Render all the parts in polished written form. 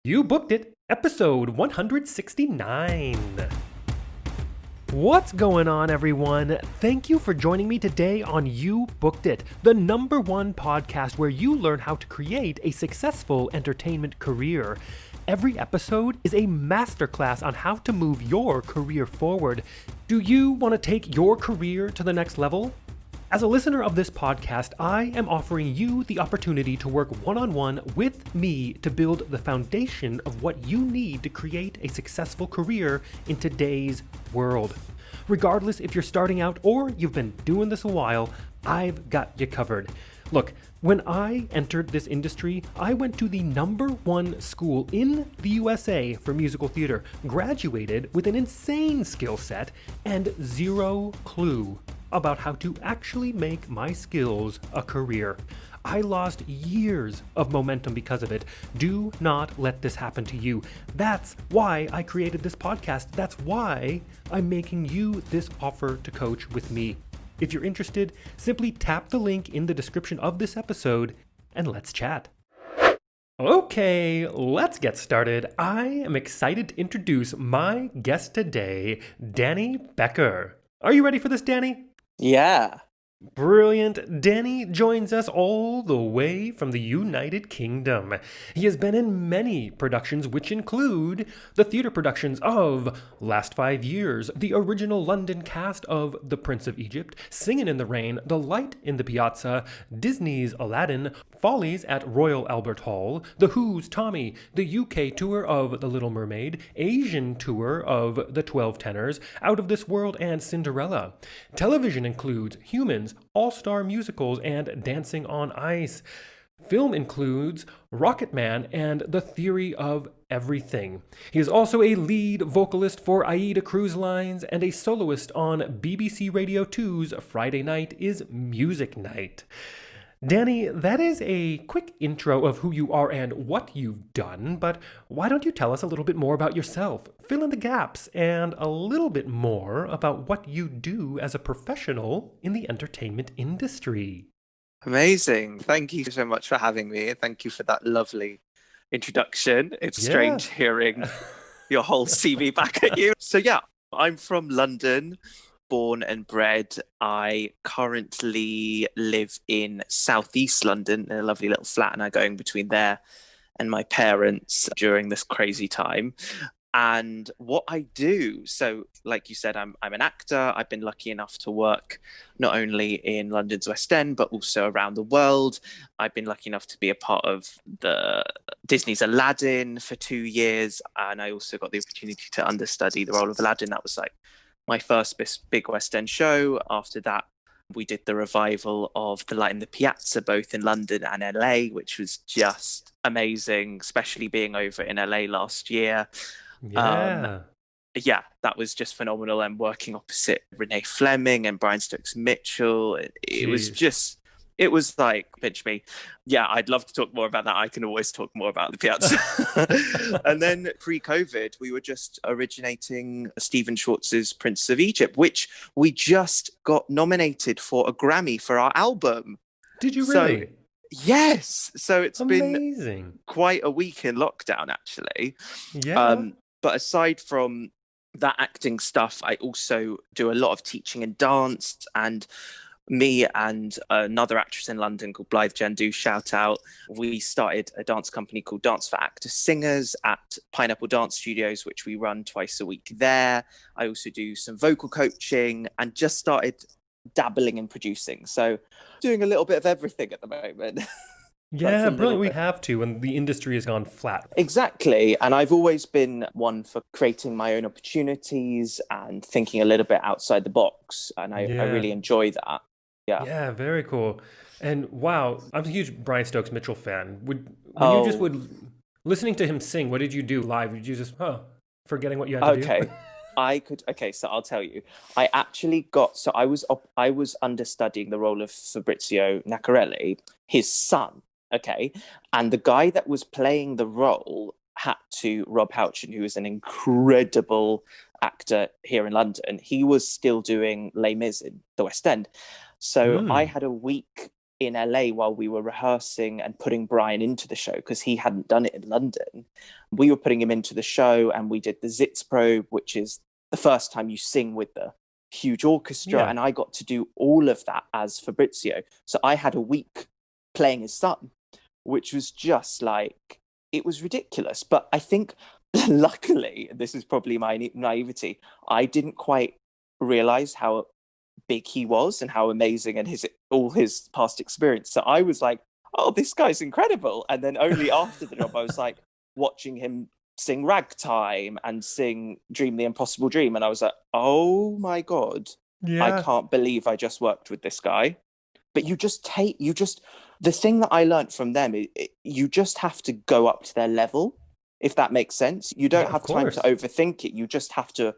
You booked it, episode 169. What's going on, everyone? Thank you for joining me today on You Booked It, the #1 podcast where you learn how to create a successful entertainment career. Every episode is a masterclass on how to move your career forward. Do you want to take your career to the next level? As a listener of this podcast, I am offering you the opportunity to work one-on-one with me to build the foundation of what you need to create a successful career in today's world. Regardless if you're starting out or you've been doing this a while, I've got you covered. Look, when I entered this industry, I went to the #1 school in the USA for musical theater, graduated with an insane skill set, and zero clue about how to actually make my skills a career. I lost years of momentum because of it. Do not let this happen to you. That's why I created this podcast. That's why I'm making you this offer to coach with me. If you're interested, simply tap the link in the description of this episode and let's chat. Okay, let's get started. I am excited to introduce my guest today, Danny Becker. Are you ready for this, Danny? Yeah. Brilliant. Danny joins us all the way from the United Kingdom. He has been in many productions, which include the theater productions of Last 5 Years, the original London cast of The Prince of Egypt, Singin' in the Rain, The Light in the Piazza, Disney's Aladdin, Follies at Royal Albert Hall, The Who's Tommy, the UK tour of The Little Mermaid, Asian tour of The 12 Tenors, Out of This World, and Cinderella. Television includes Humans, All-Star Musicals, and Dancing on Ice. Film includes Rocket Man and The Theory of Everything. He is also a lead vocalist for AIDA Cruise Lines and a soloist on BBC Radio 2's Friday Night is Music Night. Danny, that is a quick intro of who you are and what you've done, but why don't you tell us a little bit more about yourself, fill in the gaps, and a little bit more about what you do as a professional in the entertainment industry? Amazing. Thank you so much for having me. Thank you for that lovely introduction. It's strange hearing your whole CV back at you. So yeah, I'm from London, born and bred. I currently live in southeast London in a lovely little flat, and I go in between there and my parents during this crazy time. And what I do, so like you said, I'm an actor. I've been lucky enough to work not only in London's West End, but also around the world. I've been lucky enough to be a part of the Disney's Aladdin for 2 years. And I also got the opportunity to understudy the role of Aladdin. That was like my first big West End show. After that, we did the revival of The Light in the Piazza, both in London and LA, which was just amazing, especially being over in LA last year. Yeah, that was just phenomenal. And working opposite Renee Fleming and Brian Stokes Mitchell, it was like, pinch me. Yeah, I'd love to talk more about that. I can always talk more about the Piazza. And then pre-COVID, we were just originating Stephen Schwartz's Prince of Egypt, which we just got nominated for a Grammy for our album. Did you really? Yes. So it's amazing. Been quite a week in lockdown, actually. Yeah. But aside from that acting stuff, I also do a lot of teaching and dance, and me and another actress in London called Blythe Jandu, shout out, we started a dance company called Dance for Actor Singers at Pineapple Dance Studios, which we run twice a week there. I also do some vocal coaching and just started dabbling in producing. So doing a little bit of everything at the moment. Yeah, brilliant. We have to, and the industry has gone flat. Exactly. And I've always been one for creating my own opportunities and thinking a little bit outside the box. And I really enjoy that. Yeah, very cool. And wow, I'm a huge Brian Stokes Mitchell fan. Listening to him sing, what did you do live? Did you just forgetting what you had to do? So I'll tell you. I was understudying the role of Fabrizio Nacarelli, his son. Okay. And the guy that was playing the role Rob Houchin, who is an incredible actor here in London, he was still doing Les Mis in the West End. So I had a week in LA while we were rehearsing and putting Brian into the show, because he hadn't done it in London. We were putting him into the show, and we did the Sitzprobe, which is the first time you sing with the huge orchestra. And I got to do all of that as Fabrizio. So I had a week playing his son, which was just like, it was ridiculous. But I think, luckily, this is probably my naivety, I didn't quite realize how big he was and how amazing and all his past experience. So I was like, oh, this guy's incredible. And then only after the job, I was like watching him sing Ragtime and sing Dream the Impossible Dream. And I was like, oh my God, I can't believe I just worked with this guy. But the thing that I learned from them, you just have to go up to their level, if that makes sense. You don't have time to overthink it. You just have to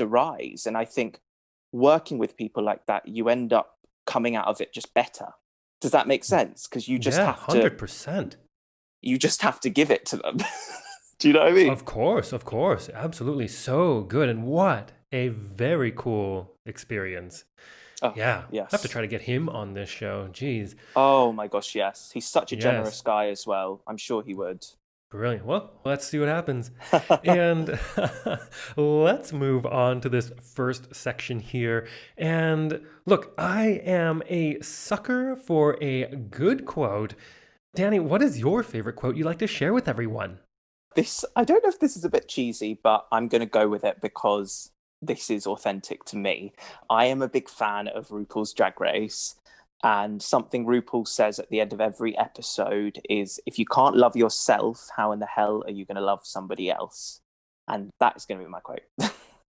rise. And I think working with people like that, you end up coming out of it just better. Does that make sense? Because you just have to 100%. You just have to give it to them. Do you know what I mean? Of course. Absolutely. So good. And what a very cool experience. Oh, yes. I have to try to get him on this show. Jeez. Oh my gosh, yes. He's such a generous guy as well. I'm sure he would. Brilliant. Well, let's see what happens. And let's move on to this first section here. And look, I am a sucker for a good quote. Danny, what is your favorite quote you'd like to share with everyone? I don't know if this is a bit cheesy, but I'm going to go with it because this is authentic to me. I am a big fan of RuPaul's Drag Race. And something RuPaul says at the end of every episode is, if you can't love yourself, how in the hell are you going to love somebody else? And that is going to be my quote.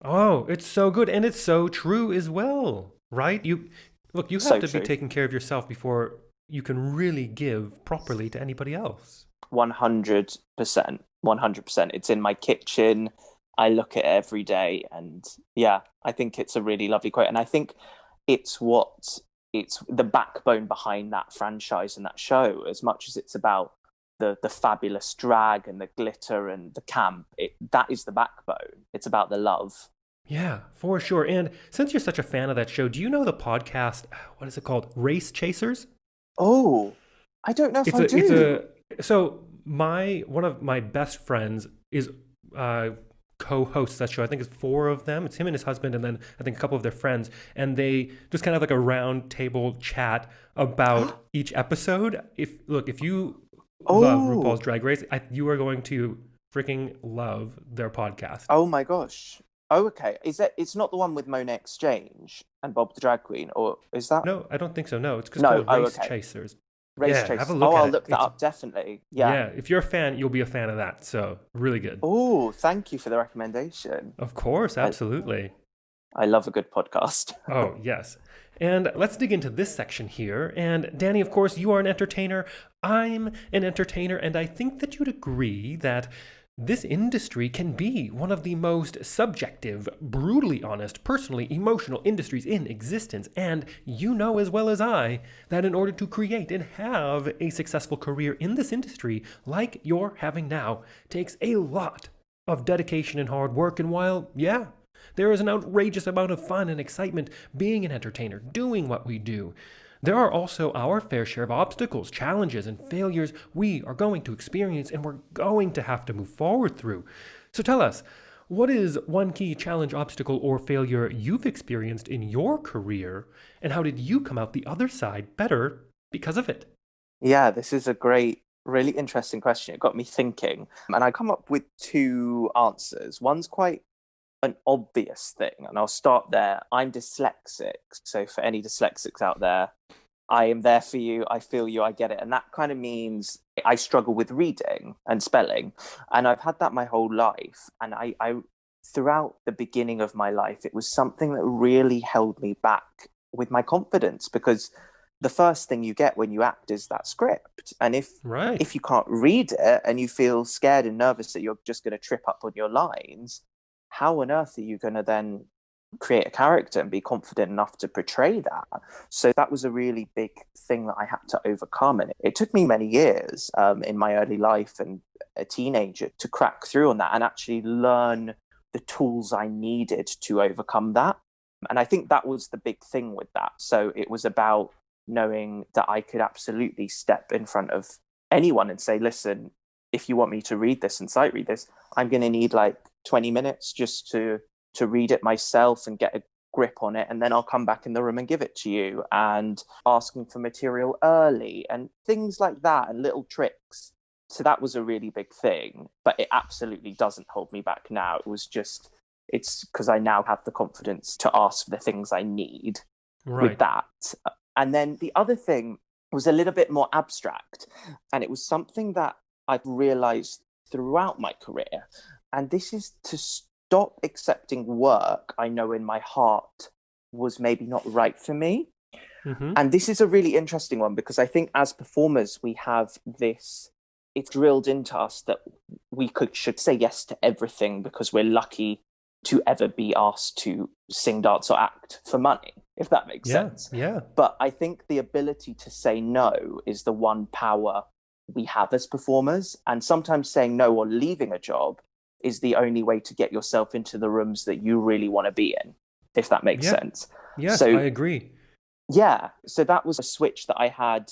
Oh, it's so good. And it's so true as well, right? You have to be taking care of yourself before you can really give properly to anybody else. 100%. 100%. It's in my kitchen. I look at it every day. And I think it's a really lovely quote. And I think it's the backbone behind that franchise and that show. As much as it's about the fabulous drag and the glitter and the camp, that is the backbone. It's about the love. Yeah, for sure. And since you're such a fan of that show, do you know the podcast, what is it called? Race Chasers? Oh, I don't know if I do. So one of my best friends is co-hosts that show. I think it's 4 of them. It's him and his husband, and then I think a couple of their friends, and they just kind of like a round table chat about each episode. If you love RuPaul's Drag Race, you are going to freaking love their podcast. Oh my gosh. Oh, okay. It's not the one with Monet Exchange and Bob the Drag Queen, or is that? No, I don't think so. No, it's called Race Chasers. Race Chasers. Have a look at I'll look that up, definitely. Yeah, if you're a fan, you'll be a fan of that. So, really good. Oh, thank you for the recommendation. Of course, absolutely. I love a good podcast. Oh, yes. And let's dig into this section here. And Danny, of course, you are an entertainer. I'm an entertainer. And I think that you'd agree that this industry can be one of the most subjective, brutally honest, personally emotional industries in existence. And you know as well as I that in order to create and have a successful career in this industry, like you're having now, takes a lot of dedication and hard work. And while, there is an outrageous amount of fun and excitement being an entertainer, doing what we do, there are also our fair share of obstacles, challenges, and failures we are going to experience and we're going to have to move forward through. So tell us, what is one key challenge, obstacle, or failure you've experienced in your career, and how did you come out the other side better because of it? Yeah, this is a great, really interesting question. It got me thinking, and I come up with 2 answers. One's quite an obvious thing, and I'll start there. I'm dyslexic, so for any dyslexics out there, I am there for you. I feel you. I get it. And that kind of means I struggle with reading and spelling, and I've had that my whole life. And I throughout the beginning of my life, it was something that really held me back with my confidence, because the first thing you get when you act is that script. And if you can't read it and you feel scared and nervous that you're just going to trip up on your lines, how on earth are you going to then create a character and be confident enough to portray that? So that was a really big thing that I had to overcome. And it took me many years in my early life and a teenager to crack through on that and actually learn the tools I needed to overcome that. And I think that was the big thing with that. So it was about knowing that I could absolutely step in front of anyone and say, listen, if you want me to read this and sight read this, I'm going to need like 20 minutes just to read it myself and get a grip on it, and then I'll come back in the room and give it to you, and asking for material early and things like that, and little tricks. So that was a really big thing, but it absolutely doesn't hold me back now. It's because I now have the confidence to ask for the things I need with that. And then the other thing was a little bit more abstract, and it was something that I've realized throughout my career, and this is to stop accepting work I know in my heart was maybe not right for me. And this is a really interesting one, because I think as performers, we have this, it's drilled into us that we should say yes to everything because we're lucky to ever be asked to sing, dance, or act for money, if that makes sense. Yeah. But I think the ability to say no is the one power we have as performers. And sometimes saying no or leaving a job is the only way to get yourself into the rooms that you really want to be in, if that makes sense. Yes, so, I agree. Yeah. So that was a switch that I had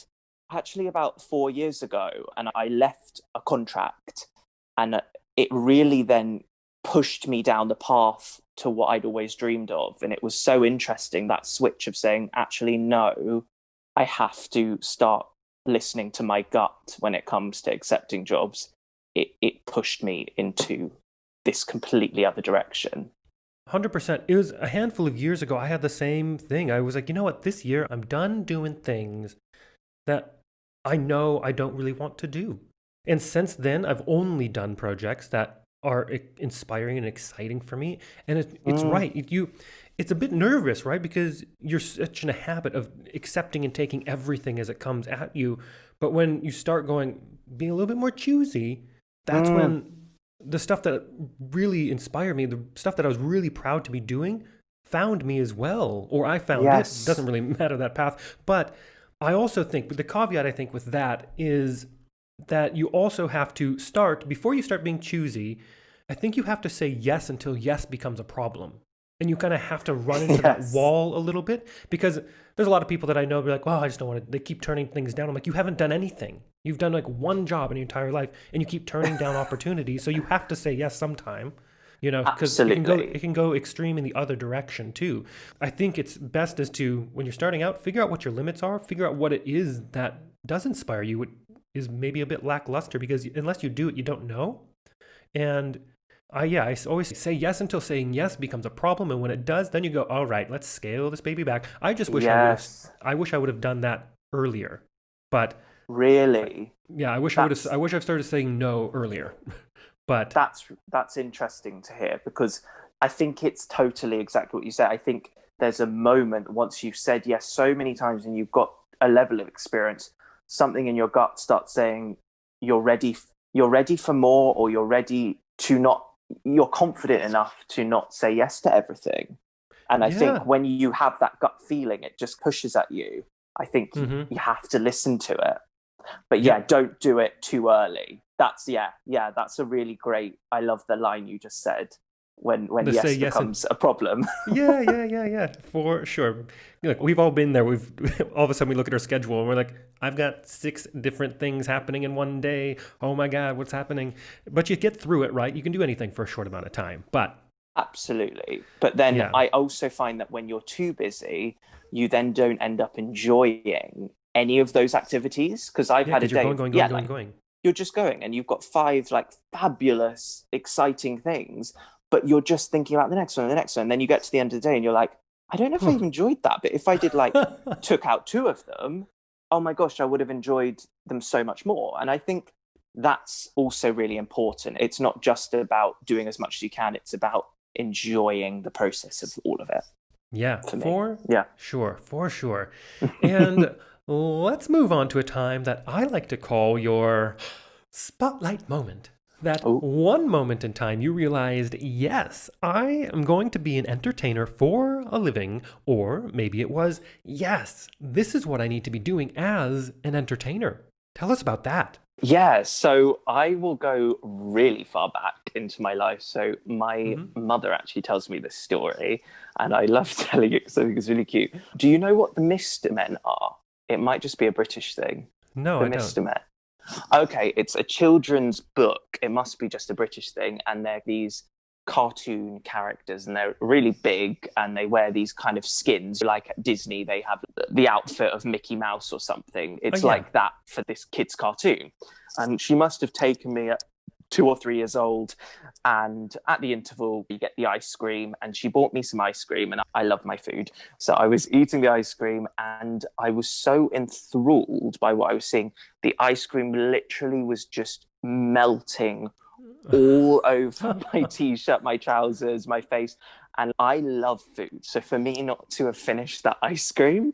actually about 4 years ago, and I left a contract, and it really then pushed me down the path to what I'd always dreamed of. And it was so interesting, that switch of saying, actually, no, I have to start listening to my gut when it comes to accepting jobs. It pushed me into this completely other direction. 100%. It was a handful of years ago. I had the same thing. I was like, you know what? This year I'm done doing things that I know I don't really want to do. And since then, I've only done projects that are inspiring and exciting for me. And it's right. It's a bit nervous, right? Because you're such in a habit of accepting and taking everything as it comes at you. But when you start being a little bit more choosy, that's when the stuff that really inspired me, the stuff that I was really proud to be doing, found me as well. Or I found it. It doesn't really matter that path. But I also think, but the caveat I think with that is that you also have to start, before you start being choosy, I think you have to say yes until yes becomes a problem. And you kind of have to run into that wall a little bit, because there's a lot of people that I know be like, well, I just don't want to, they keep turning things down. I'm like, you haven't done anything. You've done like one job in your entire life and you keep turning down opportunities. So you have to say yes sometime, because it can go extreme in the other direction too. I think it's best is to, when you're starting out, figure out what your limits are, figure out what it is that does inspire you, what is maybe a bit lackluster, because unless you do it, you don't know. And I always say yes until saying yes becomes a problem, and when it does, then you go, all right, let's scale this baby back. I just wish I would have done that earlier. But really, I wish I've started saying no earlier. But that's interesting to hear, because I think it's totally exactly what you said. I think there's a moment once you've said yes so many times and you've got a level of experience, something in your gut starts saying you're ready for more, or you're confident enough to not say yes to everything. And I think when you have that gut feeling, it just pushes at you. I think you have to listen to it. But don't do it too early. That's a really great, I love the line you just said, when yes becomes a problem. Yeah, for sure. Look, we've all been there. We've all of a sudden we look at our schedule and we're like, I've got 6 different things happening in one day. Oh my God, what's happening? But you get through it, right? You can do anything for a short amount of time. But absolutely. But then I also find that when you're too busy, you then don't end up enjoying any of those activities. Because I've had a day going. You're just going and you've got 5 like fabulous, exciting things, but you're just thinking about the next one. And then you get to the end of the day and you're like, I don't know if I've enjoyed that, but if I did took out 2 of them, oh my gosh, I would have enjoyed them so much more. And I think that's also really important. It's not just about doing as much as you can. It's about enjoying the process of all of it. Yeah, for sure. And let's move on to a time that I like to call your spotlight moment. That one moment in time you realized, yes, I am going to be an entertainer for a living. Or maybe it was, yes, this is what I need to be doing as an entertainer. Tell us about that. Yeah, so I will go really far back into my life. So my mother actually tells me this story, and I love telling it because I think it's really cute. Do you know what the Mist Men are? It might just be a British thing. No, The I don't. Mr. Met. Okay, it's a children's book. It must be just a British thing. And they're these cartoon characters, and they're really big, and they wear these kind of skins. Like at Disney, they have the outfit of Mickey Mouse or something. Oh, It's yeah. like that for this kid's cartoon. And she must have taken me at 2 or 3 years old. And at the interval, you get the ice cream. And she bought me some ice cream, and I love my food. So I was eating the ice cream, and I was so enthralled by what I was seeing. The ice cream literally was just melting all over my t-shirt, my trousers, my face. And I love food. So for me not to have finished that ice cream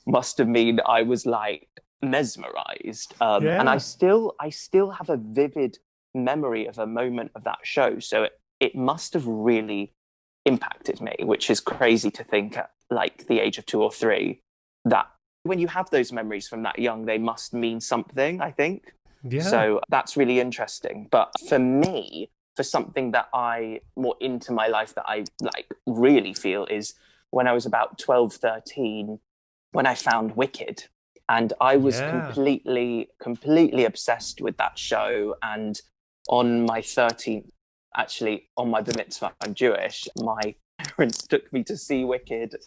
must have mean I was like mesmerized. And I Yeah. still have a vivid memory of a moment of that show. So it must have really impacted me, which is crazy to think at like the age of 2 or 3, that when you have those memories from that young, they must mean something, I think. Yeah. So that's really interesting. But for me, for something that I more into my life that I like really feel is when I was about 12, 13, when I found Wicked. And I was Yeah. completely obsessed with that show. And on my 13th, actually on my bar mitzvah, I'm Jewish, my parents took me to see Wicked.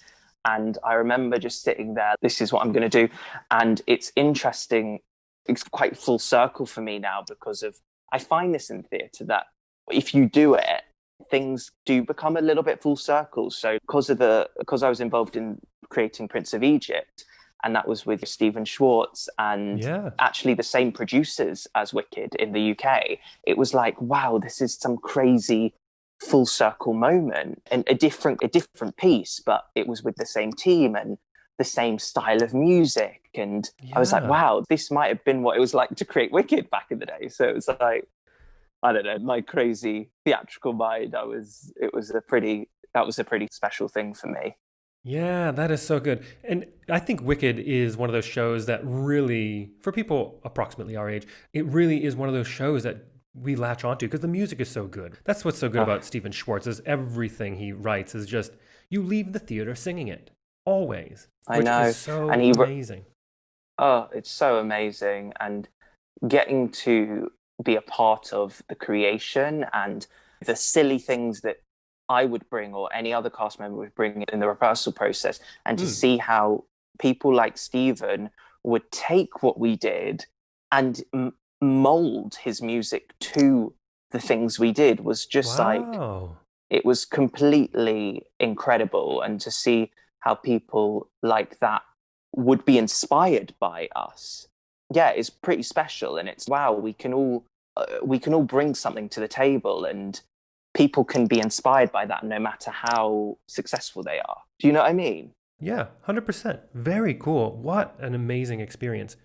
And I remember just sitting there, this is what I'm going to do. And it's interesting, it's quite full circle for me now, because of, I find this in theatre that if you do it, things do become a little bit full circle. So because I was involved in creating Prince of Egypt, and that was with Stephen Schwartz and Yeah. actually the same producers as Wicked in the UK, it was like, wow, this is some crazy full circle moment, and a different piece, but it was with the same team and the same style of music. And I was like, Yeah. wow, this might have been what it was like to create Wicked back in the day. So it was like, I don't know, my crazy theatrical mind. That was a pretty special thing for me. Yeah, that is so good. And I think Wicked is one of those shows that really, for people approximately our age, it really is one of those shows that we latch onto because the music is so good. That's what's so good about Stephen Schwartz, is everything he writes is just, you leave the theater singing it, always, I which know. is so And amazing. oh, it's so amazing. And getting to be a part of the creation and the silly things that I would bring or any other cast member would bring in the rehearsal process, and to see how people like Stephen would take what we did and mold his music to the things we did was just like, Wow. it was completely incredible. And to see how people like that would be inspired by us, yeah, it's pretty special. And it's, wow, we can all bring something to the table, and people can be inspired by that no matter how successful they are. Do you know what I mean? Yeah, 100%. Very cool. What an amazing experience.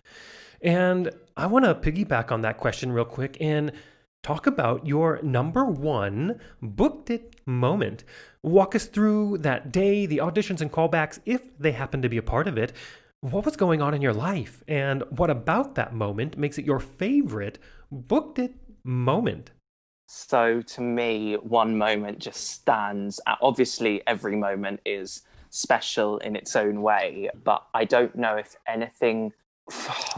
And I want to piggyback on that question real quick and talk about your number one booked it moment. Walk us through that day, the auditions and callbacks, if they happen to be a part of it. What was going on in your life? And what about that moment makes it your favorite booked it moment? So to me, one moment just stands out. Obviously, every moment is special in its own way, but I don't know if anything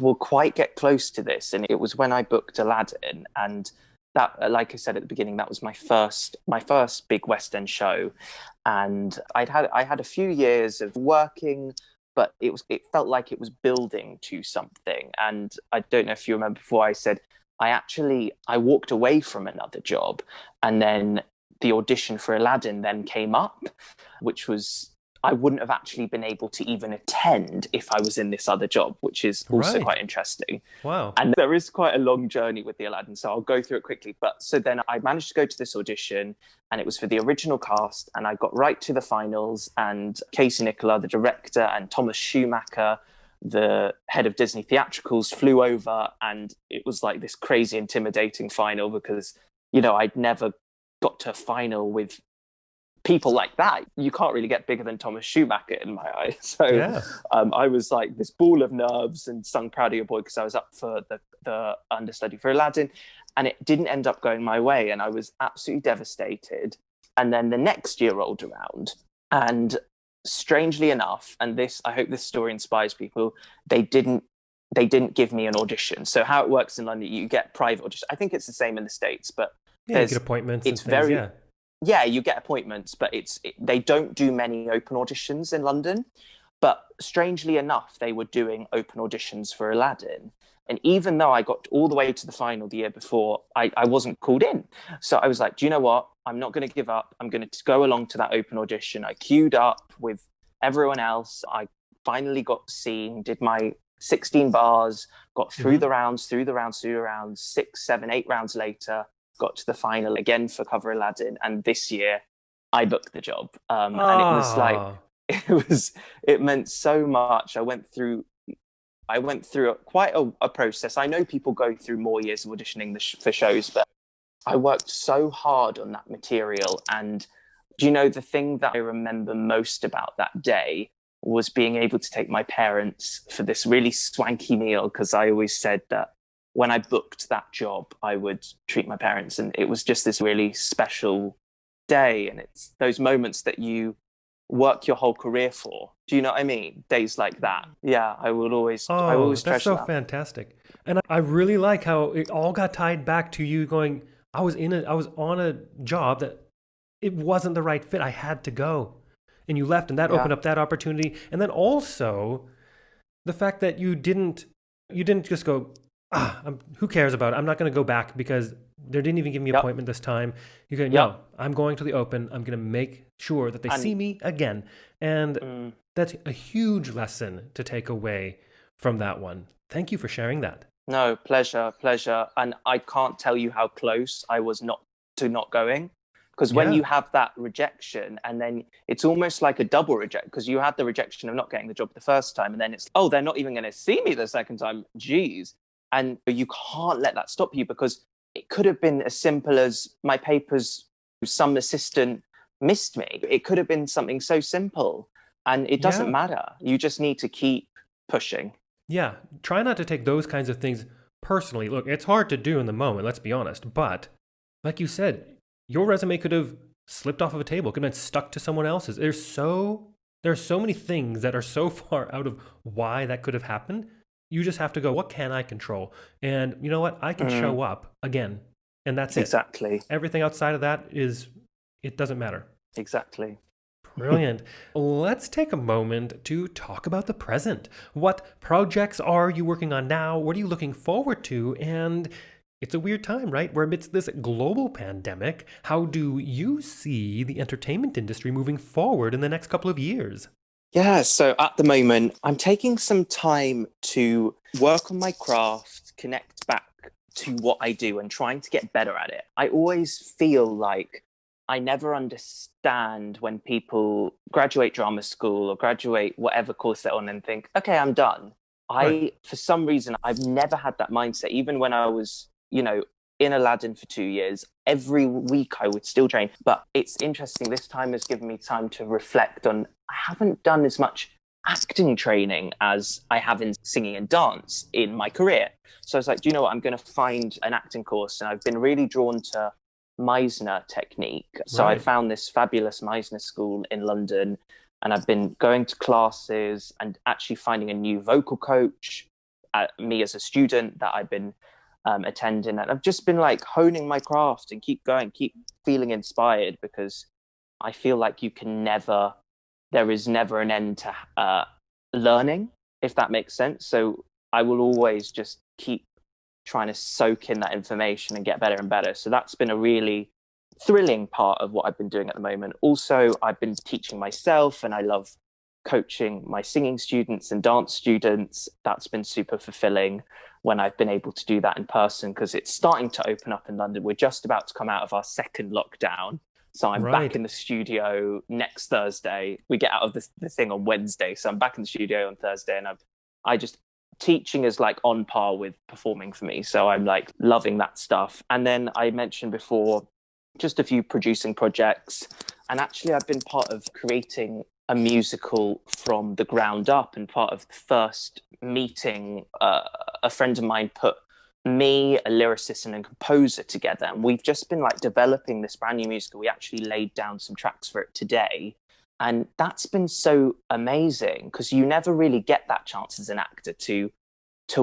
will quite get close to this. And it was when I booked Aladdin, and that, like I said at the beginning, that was my first big West End show. And I had a few years of working, but it felt like it was building to something. And I don't know if you remember, before I said I walked away from another job, and then the audition for Aladdin then came up, which was, I wouldn't have actually been able to even attend if I was in this other job, which is also Right. quite interesting. Wow. And there is quite a long journey with the Aladdin, so I'll go through it quickly. But so then I managed to go to this audition, and it was for the original cast, and I got right to the finals, and Casey Nicola, the director, and Thomas Schumacher, the head of Disney Theatricals, flew over, and it was like this crazy intimidating final because, you know, I'd never got to a final with people like that. You can't really get bigger than Thomas Schumacher in my eyes. So Yeah. I was like this ball of nerves and sung Proud of Your Boy because I was up for the understudy for Aladdin, and it didn't end up going my way, and I was absolutely devastated. And then the next year rolled around, and strangely enough, and this, I hope this story inspires people, they didn't give me an audition. So how it works in London, you get private audition. I think it's the same in the States, but Yeah, you get appointments and it's things, very, yeah. yeah, you get appointments, but they don't do many open auditions in London. But strangely enough, they were doing open auditions for Aladdin. And even though I got all the way to the final the year before, I wasn't called in. So I was like, do you know what? I'm not going to give up. I'm going to go along to that open audition. I queued up with everyone else. I finally got seen, did my 16 bars, got through the rounds, 6, 7, 8 rounds later, got to the final again for Cover Aladdin. And this year I booked the job. And it was like, it meant so much. I went through quite a process. I know people go through more years of auditioning for shows, but I worked so hard on that material. And do you know, the thing that I remember most about that day was being able to take my parents for this really swanky meal, because I always said that when I booked that job, I would treat my parents. And it was just this really special day. And it's those moments that you work your whole career for. Do you know what I mean? Days like that. Yeah, I always that's treasure so that. fantastic. And I really like how it all got tied back to you going, I was on a job that it wasn't the right fit. I had to go. And you left, and that opened up that opportunity. And then also the fact that you didn't just go, who cares about it? I'm not going to go back because they didn't even give me an appointment this time. You go, no, I'm going to the open. I'm going to make sure that they see me again. And that's a huge lesson to take away from that one. Thank you for sharing that. No, pleasure. And I can't tell you how close I was not going. Because when you have that rejection, and then it's almost like a double reject, because you had the rejection of not getting the job the first time, and then it's, they're not even going to see me the second time. Geez. And you can't let that stop you, because it could have been as simple as my papers, some assistant missed me. It could have been something so simple, and it doesn't matter. You just need to keep pushing. Yeah. Try not to take those kinds of things personally. Look, it's hard to do in the moment, let's be honest. But like you said, your resume could have slipped off of a table, could have been stuck to someone else's. There are so many things that are so far out of why that could have happened. You just have to go, what can I control? And you know what? I can show up again. And that's exactly. Everything outside of that it doesn't matter. Exactly. Brilliant. Let's take a moment to talk about the present. What projects are you working on now? What are you looking forward to? And it's a weird time, right? We're amidst this global pandemic. How do you see the entertainment industry moving forward in the next couple of years? Yeah, so at the moment, I'm taking some time to work on my craft, connect back to what I do and trying to get better at it. I always feel like I never understand when people graduate drama school or graduate whatever course they're on and think, okay, I'm done. For some reason, I've never had that mindset. Even when I was, in Aladdin for 2 years, every week I would still train. But it's interesting, this time has given me time to reflect on, I haven't done as much acting training as I have in singing and dance in my career. So I was like, do you know what? I'm going to find an acting course. And I've been really drawn to Meisner technique. So I found this fabulous Meisner school in London, and I've been going to classes and actually finding a new vocal coach, me as a student, that I've been attending. And I've just been like honing my craft and keep going, keep feeling inspired, because I feel like there is never an end to learning, if that makes sense. So I will always just keep trying to soak in that information and get better and better. So that's been a really thrilling part of what I've been doing at the moment. Also, I've been teaching myself, and I love coaching my singing students and dance students. That's been super fulfilling when I've been able to do that in person, because it's starting to open up in London. We're just about to come out of our second lockdown. So I'm back in the studio next Thursday. We get out of the thing on Wednesday. So I'm back in the studio on Thursday, and teaching is like on par with performing for me. So I'm like loving that stuff. And then I mentioned before, just a few producing projects. And actually I've been part of creating a musical from the ground up, and part of the first meeting, a friend of mine put me, a lyricist and a composer together, and we've just been like developing this brand new musical. We actually laid down some tracks for it today, And that's been so amazing because you never really get that chance as an actor to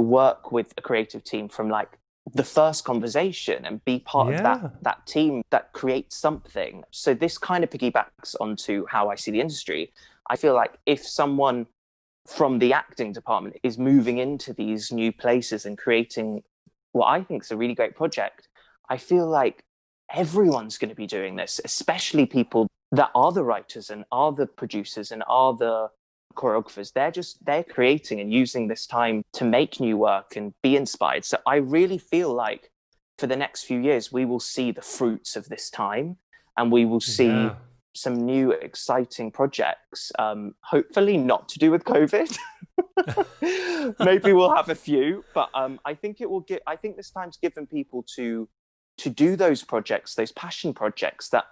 work with a creative team from like the first conversation and be part of Yeah. that team that creates something. So this kind of piggybacks onto how I see the industry. I feel like if someone from the acting department is moving into these new places and creating what I think is a really great project, I feel like everyone's going to be doing this, especially people that are the writers and are the producers and are the choreographers. They're creating and using this time to make new work and be inspired. So I really feel like for the next few years we will see the fruits of this time, and we will see Yeah. some new exciting projects, hopefully not to do with COVID. Maybe we'll have a few, but I think I think this time's given people to do those projects, those passion projects that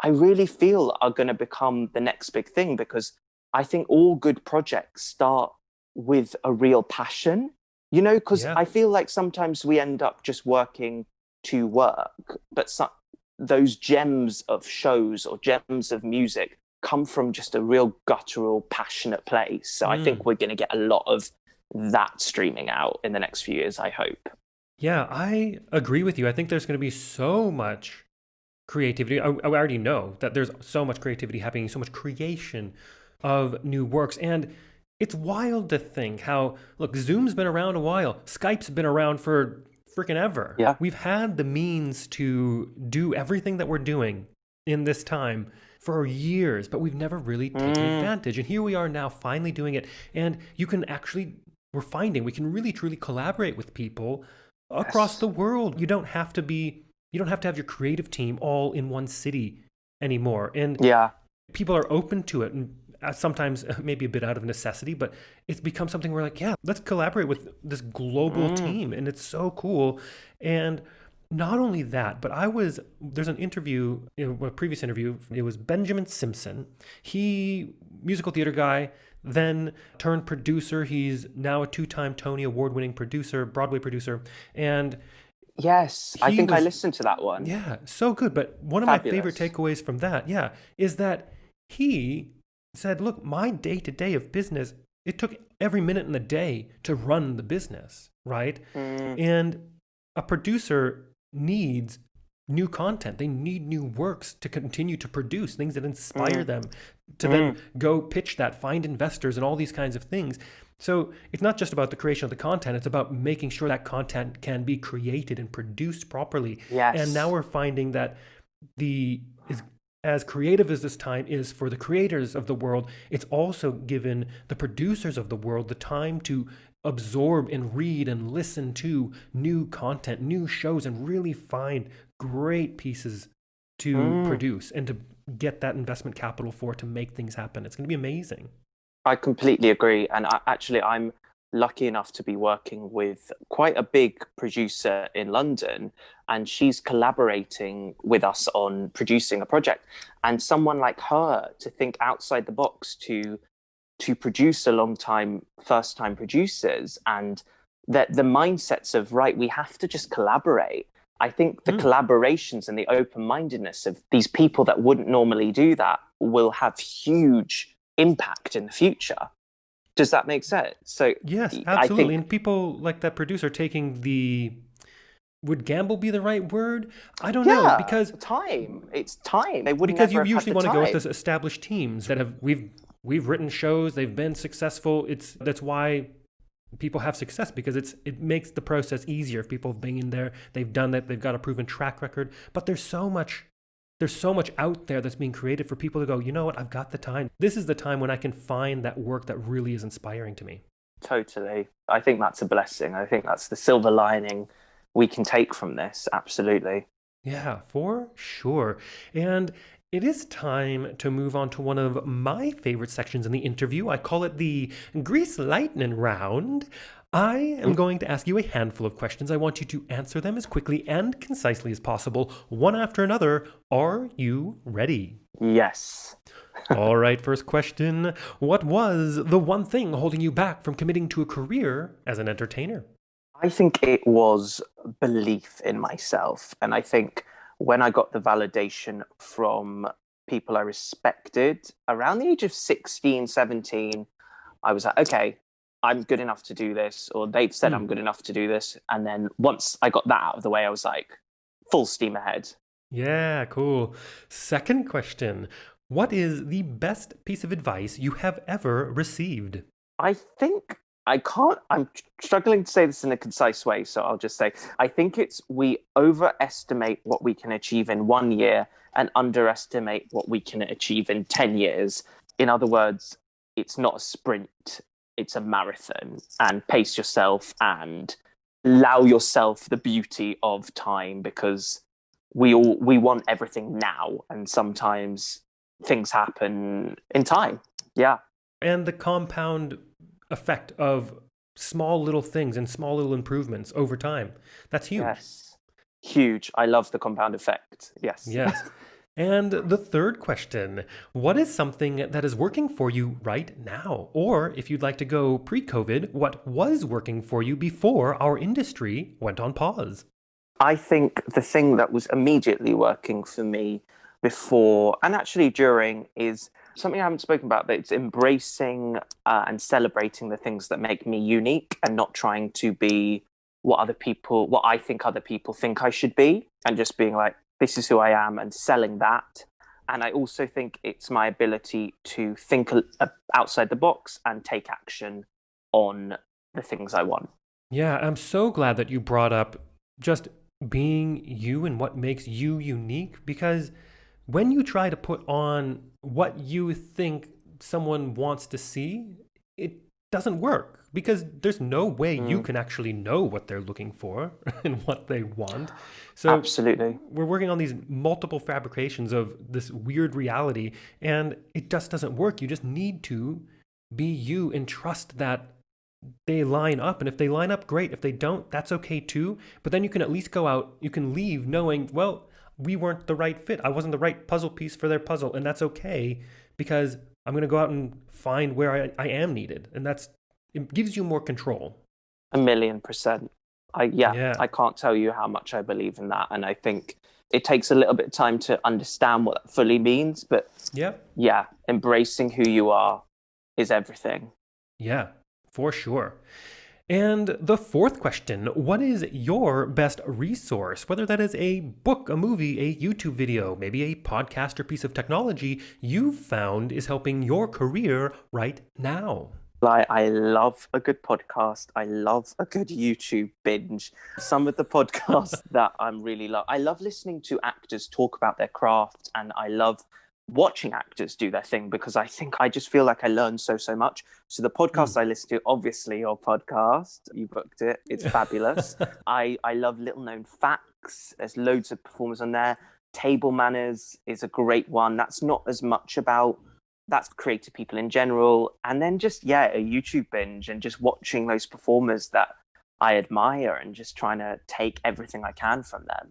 I really feel are going to become the next big thing, because I think all good projects start with a real passion, because Yeah. I feel like sometimes we end up just working to work, but those gems of shows or gems of music come from just a real guttural, passionate place. So I think we're going to get a lot of that streaming out in the next few years, I hope. Yeah, I agree with you. I think there's going to be so much creativity. I already know that there's so much creativity happening, so much creation of new works. And it's wild to think how, look, Zoom's been around a while. Skype's been around for freaking ever. Yeah. We've had the means to do everything that we're doing in this time for years, but we've never really taken advantage. And here we are now finally doing it. And we're finding we can really truly collaborate with people across the world. You don't have to have your creative team all in one city anymore. And people are open to it, and sometimes maybe a bit out of necessity, but it's become something where like, yeah, let's collaborate with this global team. And it's so cool. And not only that, but there's an interview, a previous interview, it was Benjamin Simpson. He, musical theater guy, then turned producer. He's now a 2-time Tony Award-winning producer, Broadway producer. And yes, I think I listened to that one. Yeah, so good. But one of my favorite takeaways from that, is that he said, look, my day-to-day of business, it took every minute in the day to run the business, right? And a producer needs new content. They need new works to continue to produce, things that inspire them to then go pitch that, find investors and all these kinds of things. So it's not just about the creation of the content, it's about making sure that content can be created and produced properly. Yes. And now we're finding that as creative as this time is for the creators of the world, it's also given the producers of the world the time to absorb and read and listen to new content, new shows, and really find great pieces to produce and to get that investment capital to make things happen. It's going to be amazing. I completely agree. And I'm lucky enough to be working with quite a big producer in London, and she's collaborating with us on producing a project. And someone like her to think outside the box to produce first-time producers, and that the mindsets of, right, we have to just collaborate. I think the collaborations and the open-mindedness of these people that wouldn't normally do that will have huge impact in the future. Does that make sense? So yes, absolutely. And people like that producer taking would gamble be the right word? I don't know, because time. It's time. They wouldn't, because you usually want to go with those established teams that we've written shows, they've been successful. That's why people have success, because it makes the process easier. If people have been in there, they've done that, they've got a proven track record. But there's so much out there that's being created for people to go, you know what, I've got the time. This is the time when I can find that work that really is inspiring to me. Totally. I think that's a blessing. I think that's the silver lining we can take from this. Absolutely. Yeah, for sure. And it is time to move on to one of my favorite sections in the interview. I call it the Grease Lightning Round. I am going to ask you a handful of questions. I want you to answer them as quickly and concisely as possible, one after another. Are you ready? Yes. All right, first question. What was the one thing holding you back from committing to a career as an entertainer? I think it was belief in myself. And I think when I got the validation from people I respected. Around the age of 16, 17, I was like, okay, I'm good enough to do this, or they've said I'm good enough to do this. And then once I got that out of the way, I was like, full steam ahead. Yeah, cool. Second question. What is the best piece of advice you have ever received? I'm struggling to say this in a concise way, so I'll just say, I think it's we overestimate what we can achieve in 1 year and underestimate what we can achieve in 10 years. In other words, it's not a sprint, it's a marathon, and pace yourself and allow yourself the beauty of time, because we want everything now, and sometimes things happen in time. Yeah. And the compound effect of small little things and small little improvements over time. That's huge. Yes. Huge. I love the compound effect. Yes. Yes. And the third question, what is something that is working for you right now? Or if you'd like to go pre-COVID, what was working for you before our industry went on pause? I think the thing that was immediately working for me before and actually during is something I haven't spoken about, but it's embracing and celebrating the things that make me unique and not trying to be what I think other people think I should be, and just being like, this is who I am, and selling that. And I also think it's my ability to think outside the box and take action on the things I want. Yeah, I'm so glad that you brought up just being you and what makes you unique, because when you try to put on what you think someone wants to see, it doesn't work, because there's no way you can actually know what they're looking for and what they want. So absolutely, we're working on these multiple fabrications of this weird reality, and it just doesn't work. You just need to be you and trust that they line up. And if they line up, great. If they don't, that's okay too. But then you can at least go out, you can leave knowing, well, we weren't the right fit. I wasn't the right puzzle piece for their puzzle. And that's okay, because I'm going to go out and find where I am needed. And it gives you more control. 1,000,000%. I can't tell you how much I believe in that. And I think it takes a little bit of time to understand what that fully means. But yeah, embracing who you are is everything. Yeah, for sure. And the fourth question, what is your best resource? Whether that is a book, a movie, a YouTube video, maybe a podcast or piece of technology you've found is helping your career right now. I love a good podcast. I love a good YouTube binge. Some of the podcasts that I love listening to actors talk about their craft, and I love watching actors do their thing, because I just feel like I learn so much. So the podcast I listen to, obviously your podcast, you booked it, it's fabulous. I love little known facts. There's loads of performers on there. Table Manners is a great one. That's not as much about, that's creative people in general. And then just, a YouTube binge and just watching those performers that I admire and just trying to take everything I can from them.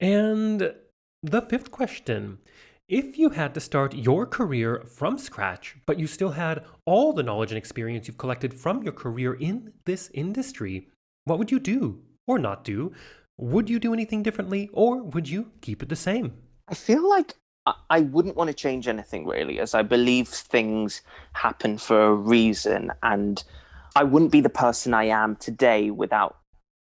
And the fifth question, if you had to start your career from scratch, but you still had all the knowledge and experience you've collected from your career in this industry, what would you do or not do? Would you do anything differently, or would you keep it the same? I feel like I wouldn't want to change anything, really, as I believe things happen for a reason, and I wouldn't be the person I am today without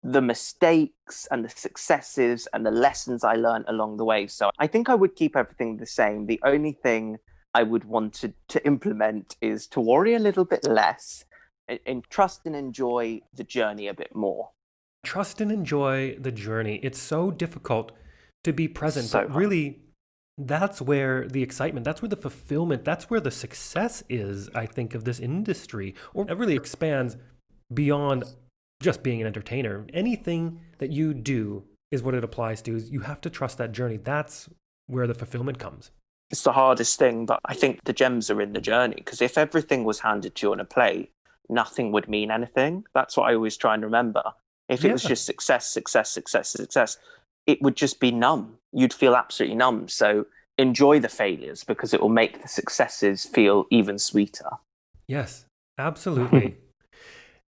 the mistakes and the successes and the lessons I learned along the way. So I think I would keep everything the same. The only thing I would want to implement is to worry a little bit less and trust and enjoy the journey a bit more. Trust and enjoy the journey. It's so difficult to be present, but really that's where the excitement, that's where the fulfillment, that's where the success is, I think, of this industry. Or it really expands beyond just being an entertainer. Anything that you do is what it applies to. You have to trust that journey. That's where the fulfillment comes. It's the hardest thing, but I think the gems are in the journey, because if everything was handed to you on a plate, nothing would mean anything. That's what I always try and remember. If it was just success, it would just be numb. You'd feel absolutely numb. So enjoy the failures, because it will make the successes feel even sweeter. Yes, absolutely.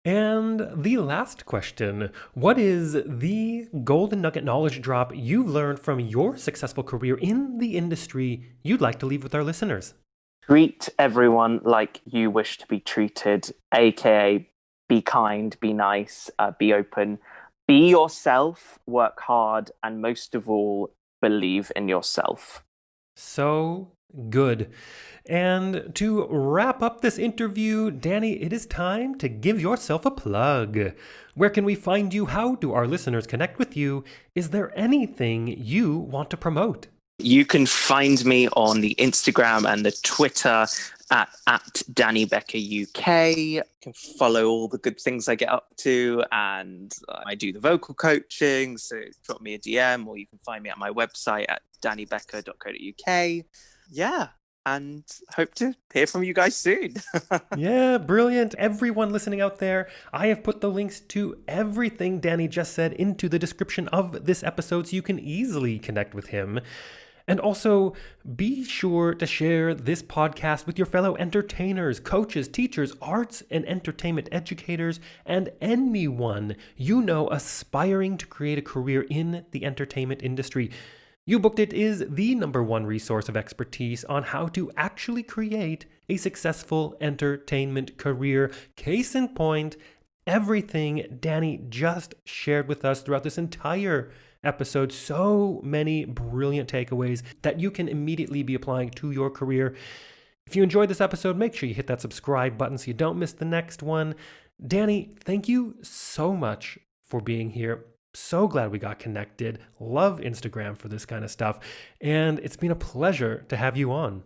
And the last question, what is the golden nugget knowledge drop you've learned from your successful career in the industry you'd like to leave with our listeners? Treat everyone like you wish to be treated, aka be kind, be nice, be open, be yourself, work hard, and most of all, believe in yourself. So good. And to wrap up this interview, Danny, it is time to give yourself a plug. Where can we find you? How do our listeners connect with you? Is there anything you want to promote? You can find me on the Instagram and the Twitter at Danny Becker UK. You can follow all the good things I get up to, and I do the vocal coaching, so drop me a DM, or you can find me at my website at dannybecker.co.uk. Yeah, and hope to hear from you guys soon. Yeah, brilliant. Everyone listening out there, I have put the links to everything Danny just said into the description of this episode so you can easily connect with him. And also, be sure to share this podcast with your fellow entertainers, coaches, teachers, arts and entertainment educators, and anyone you know aspiring to create a career in the entertainment industry. You Booked It is the #1 resource of expertise on how to actually create a successful entertainment career. Case in point, everything Danny just shared with us throughout this entire episode, so many brilliant takeaways that you can immediately be applying to your career. If you enjoyed this episode, make sure you hit that subscribe button so you don't miss the next one. Danny, thank you so much for being here. So glad we got connected. Love Instagram for this kind of stuff. And it's been a pleasure to have you on.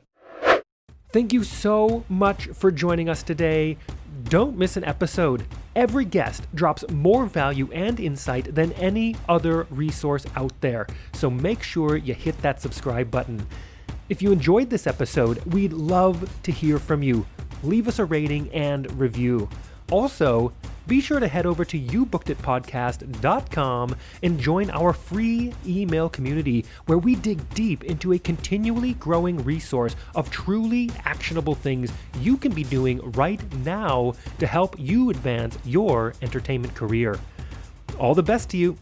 Thank you so much for joining us today. Don't miss an episode. Every guest drops more value and insight than any other resource out there. So make sure you hit that subscribe button. If you enjoyed this episode, we'd love to hear from you. Leave us a rating and review. Also, be sure to head over to youbookeditpodcast.com and join our free email community where we dig deep into a continually growing resource of truly actionable things you can be doing right now to help you advance your entertainment career. All the best to you.